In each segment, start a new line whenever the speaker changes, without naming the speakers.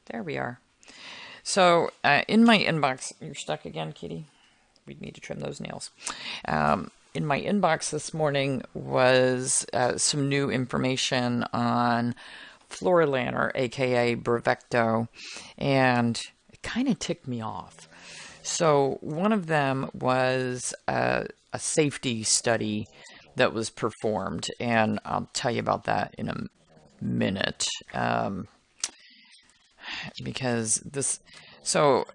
There we are. So in my inbox, you're stuck again, Kitty. We need to trim those nails. In my inbox this morning was some new information on Florilanner, aka Brevecto, and it kind of ticked me off. So one of them was a safety study that was performed, and I'll tell you about that in a minute. Because this, so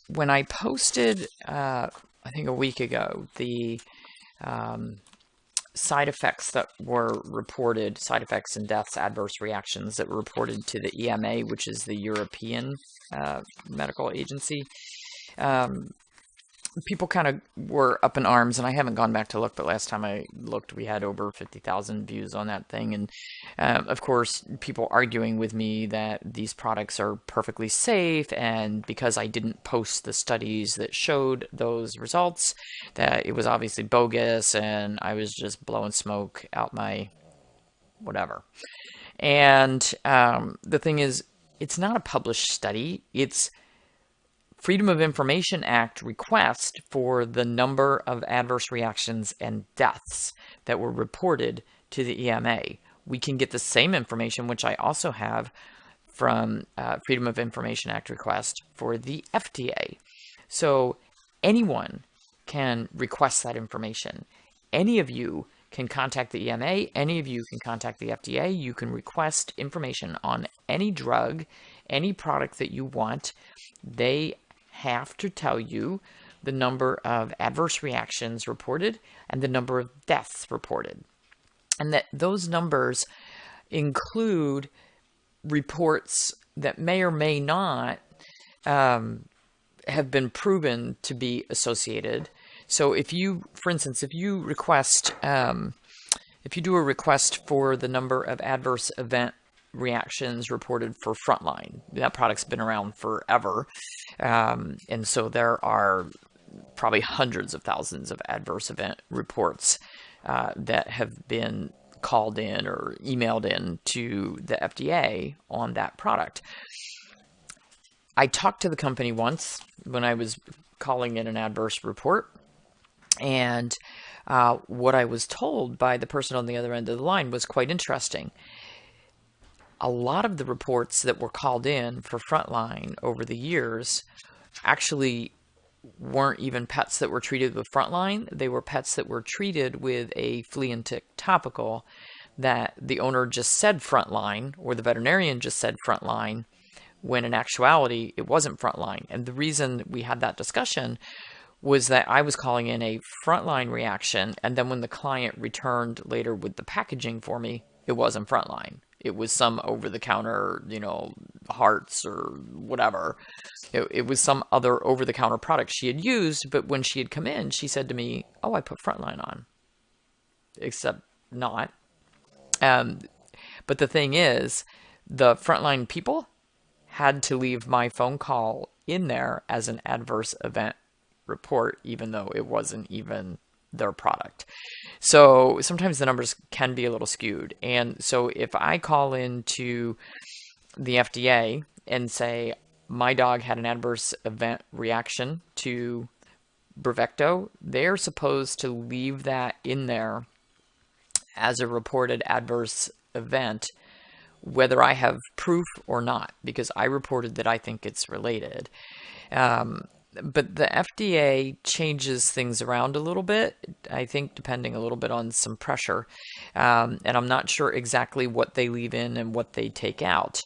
when I posted, I think a week ago, the side effects that were reported, side effects and deaths, adverse reactions that were reported to the EMA, which is the European medical agency, people kind of were up in arms, and I haven't gone back to look, but last time I looked, we had over 50,000 views on that thing. And of course, people arguing with me that these products are perfectly safe, and because I didn't post the studies that showed those results, that it was obviously bogus, and I was just blowing smoke out my whatever. And the thing is, it's not a published study. It's Freedom of Information Act request for the number of adverse reactions and deaths that were reported to the EMA. We can get the same information, which I also have from Freedom of Information Act request for the FDA. So anyone can request that information. Any of you can contact the EMA. Any of you can contact the FDA. You can request information on any drug, any product that you want. They have to tell you the number of adverse reactions reported and the number of deaths reported. And that those numbers include reports that may or may not have been proven to be associated. So if you, for instance, if you do a request for the number of adverse event reactions reported for Frontline, that product's been around forever, and so there are probably hundreds of thousands of adverse event reports that have been called in or emailed in to the FDA on that product. I talked to the company once when I was calling in an adverse report, and what I was told by the person on the other end of the line was quite interesting. A lot of the reports that were called in for Frontline over the years actually weren't even pets that were treated with Frontline. They were pets that were treated with a flea and tick topical that the owner just said Frontline, or the veterinarian just said Frontline, when in actuality it wasn't Frontline. And the reason we had that discussion was that I was calling in a Frontline reaction, and then when the client returned later with the packaging for me, it wasn't Frontline. It was some over-the-counter, Hearts or whatever. It was some other over-the-counter product she had used, but when she had come in, she said to me, "Oh, I put Frontline on." Except not. But the thing is, the Frontline people had to leave my phone call in there as an adverse event report, even though it wasn't even their product. So sometimes the numbers can be a little skewed. And so if I call into the FDA and say, my dog had an adverse event reaction to Brevecto, they're supposed to leave that in there as a reported adverse event, whether I have proof or not, because I reported that I think it's related. But the FDA changes things around a little bit, I think, depending a little bit on some pressure. And I'm not sure exactly what they leave in and what they take out.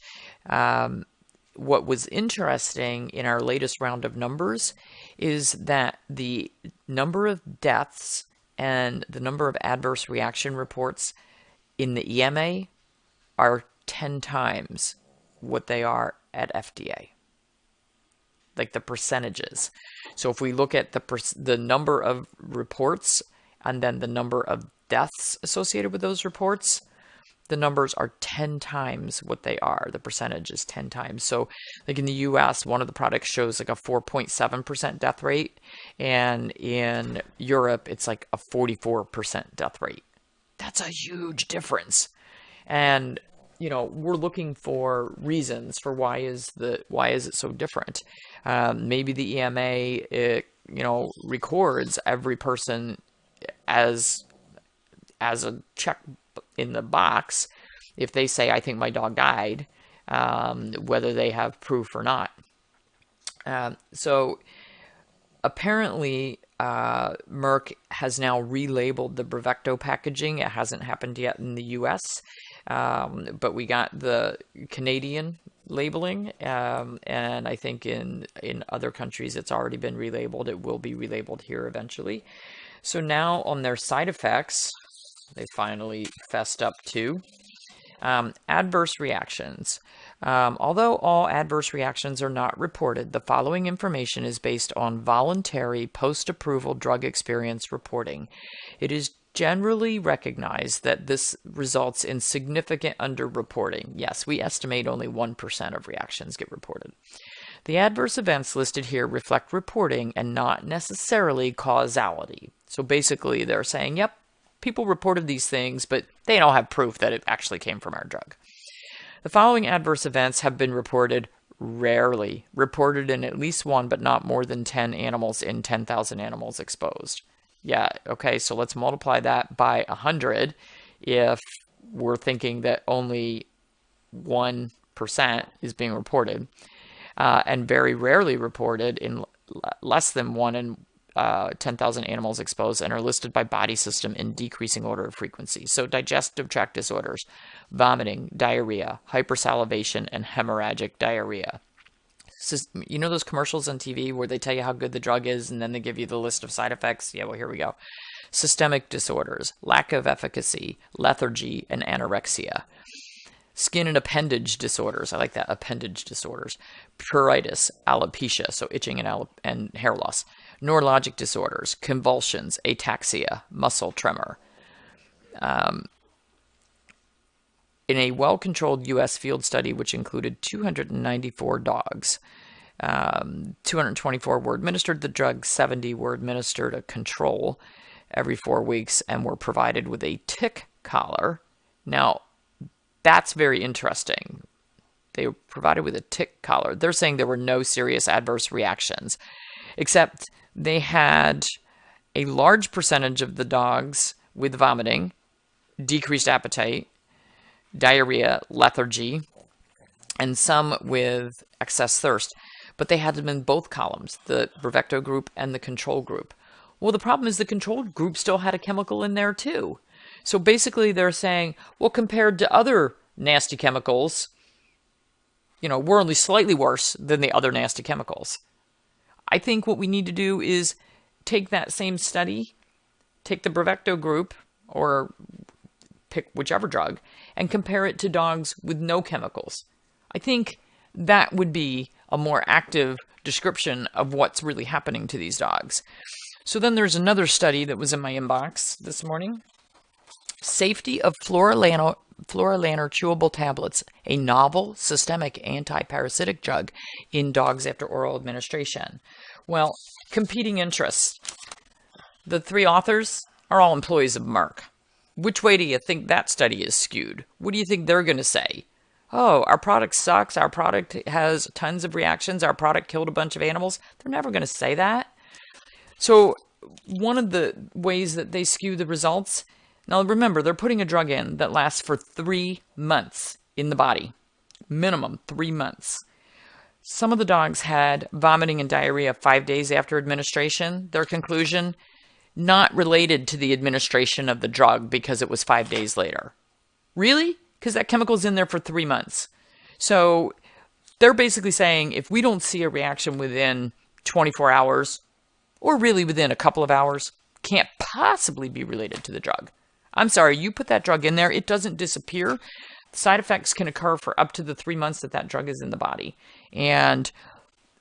What was interesting in our latest round of numbers is that the number of deaths and the number of adverse reaction reports in the EMA are 10 times what they are at FDA. Like the percentages. So if we look at the number of reports and then the number of deaths associated with those reports, the numbers are 10 times what they are. The percentage is 10 times. So like in the US, one of the products shows like a 4.7% death rate, and in Europe it's like a 44% death rate. That's a huge difference. And we're looking for reasons for why is it so different. Maybe the EMA, records every person as a check in the box if they say, I think my dog died, whether they have proof or not. So apparently, Merck has now relabeled the Bravecto packaging. It hasn't happened yet in the US, but we got the Canadian labeling, and I think in other countries it's already been relabeled. It will be relabeled here eventually. So now on their side effects, they finally fessed up to adverse reactions. Although all adverse reactions are not reported, the following information is based on voluntary post-approval drug experience reporting. It is generally recognized that this results in significant underreporting. Yes, we estimate only 1% of reactions get reported. The adverse events listed here reflect reporting and not necessarily causality. So basically they're saying, yep, people reported these things, but they don't have proof that it actually came from our drug. The following adverse events have been reported rarely, reported in at least one, but not more than 10 animals in 10,000 animals exposed. Yeah, okay, so let's multiply that by 100 if we're thinking that only 1% is being reported, and very rarely reported in less than 1 in 10,000 animals exposed, and are listed by body system in decreasing order of frequency. So digestive tract disorders, vomiting, diarrhea, hypersalivation, and hemorrhagic diarrhea. You know those commercials on TV where they tell you how good the drug is and then they give you the list of side effects? Yeah, well, here we go. Systemic disorders, lack of efficacy, lethargy, and anorexia. Skin and appendage disorders. I like that, appendage disorders. Pruritus, alopecia, so itching and hair loss. Neurologic disorders, convulsions, ataxia, muscle tremor. In a well-controlled U.S. field study, which included 294 dogs, 224 were administered the drug, 70 were administered a control every 4 weeks, and were provided with a tick collar. Now, that's very interesting. They were provided with a tick collar. They're saying there were no serious adverse reactions, except they had a large percentage of the dogs with vomiting, decreased appetite, diarrhea, lethargy, and some with excess thirst. But they had them in both columns, the Bravecto group and the control group. Well, the problem is the control group still had a chemical in there too. So basically they're saying, well, compared to other nasty chemicals, we're only slightly worse than the other nasty chemicals. I think what we need to do is take that same study, take the Bravecto group, or pick whichever drug, and compare it to dogs with no chemicals. I think that would be a more active description of what's really happening to these dogs. So then there's another study that was in my inbox this morning. Safety of Florilaner chewable tablets, a novel systemic anti-parasitic drug in dogs after oral administration. Well, competing interests. The 3 authors are all employees of Merck. Which way do you think that study is skewed? What do you think they're going to say? Oh, our product sucks. Our product has tons of reactions. Our product killed a bunch of animals. They're never going to say that. So one of the ways that they skew the results, now remember, they're putting a drug in that lasts for 3 months in the body. Minimum 3 months. Some of the dogs had vomiting and diarrhea 5 days after administration. Their conclusion, not related to the administration of the drug because it was 5 days later. Really? Because that chemical's in there for 3 months. So they're basically saying if we don't see a reaction within 24 hours, or really within a couple of hours, can't possibly be related to the drug. I'm sorry, you put that drug in there, it doesn't disappear. Side effects can occur for up to the 3 months that drug is in the body. And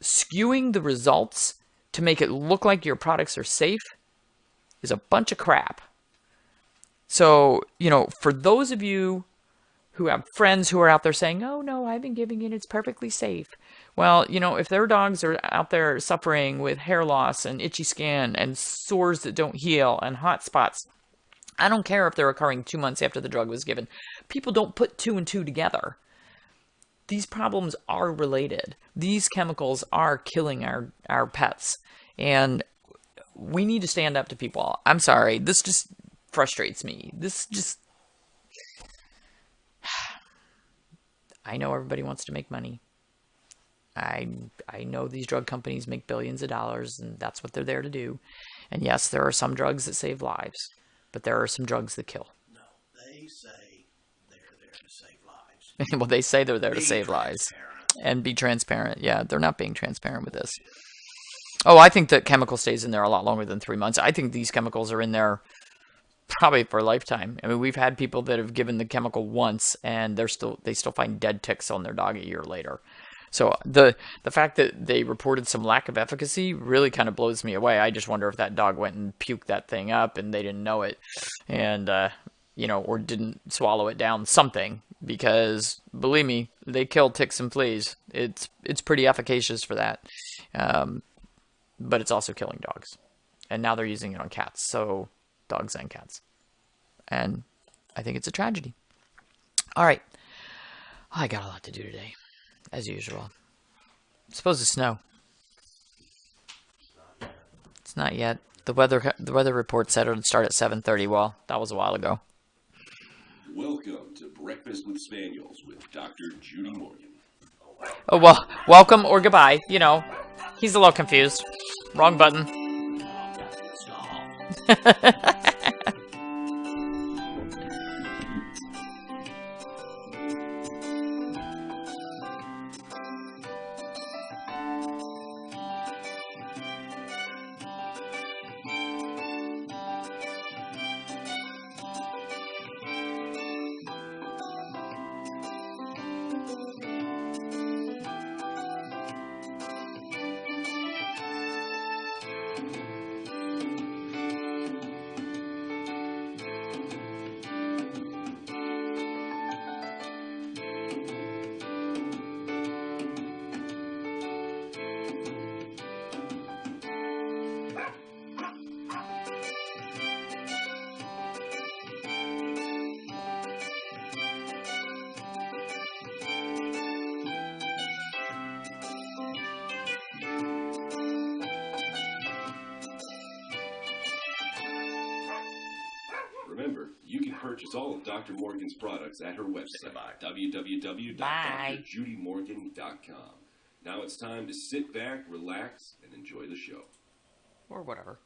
skewing the results to make it look like your products are safe is a bunch of crap. So, for those of you who have friends who are out there saying, oh no, I've been giving it, it's perfectly safe. Well, if their dogs are out there suffering with hair loss and itchy skin and sores that don't heal and hot spots, I don't care if they're occurring 2 months after the drug was given. People don't put two and two together. These problems are related. These chemicals are killing our pets. And we need to stand up to people. I'm sorry. This just frustrates me. This just. I know everybody wants to make money. I I know these drug companies make billions of dollars, and that's what they're there to do. And yes, there are some drugs that save lives, but there are some drugs that kill.
No, they say they're there to save lives.
Well, they say they're there to
Be
save lives
transparent.
and be transparent. Yeah, they're not being transparent with this. Oh, I think that chemical stays in there a lot longer than 3 months. I think these chemicals are in there probably for a lifetime. I mean, we've had people that have given the chemical once and they still find dead ticks on their dog a year later. So the fact that they reported some lack of efficacy really kind of blows me away. I just wonder if that dog went and puked that thing up and they didn't know it, and or didn't swallow it down, something. Because believe me, they kill ticks and fleas. It's pretty efficacious for that, um, but it's also killing dogs. And now they're using it on cats, so dogs and cats. And I think it's a tragedy. All right, I got a lot to do today, as usual. It's supposed to snow. It's not yet. The weather report said it would start at 7:30. Well, that was a while ago.
Welcome to Breakfast with Spaniels with Dr. Judy Morgan.
Oh well, welcome or goodbye. He's a little confused. Wrong button.
Remember, you can purchase all of Dr. Morgan's products at her website,
Bye.
www.drjudymorgan.com. Now it's time to sit back, relax, and enjoy the show.
Or whatever.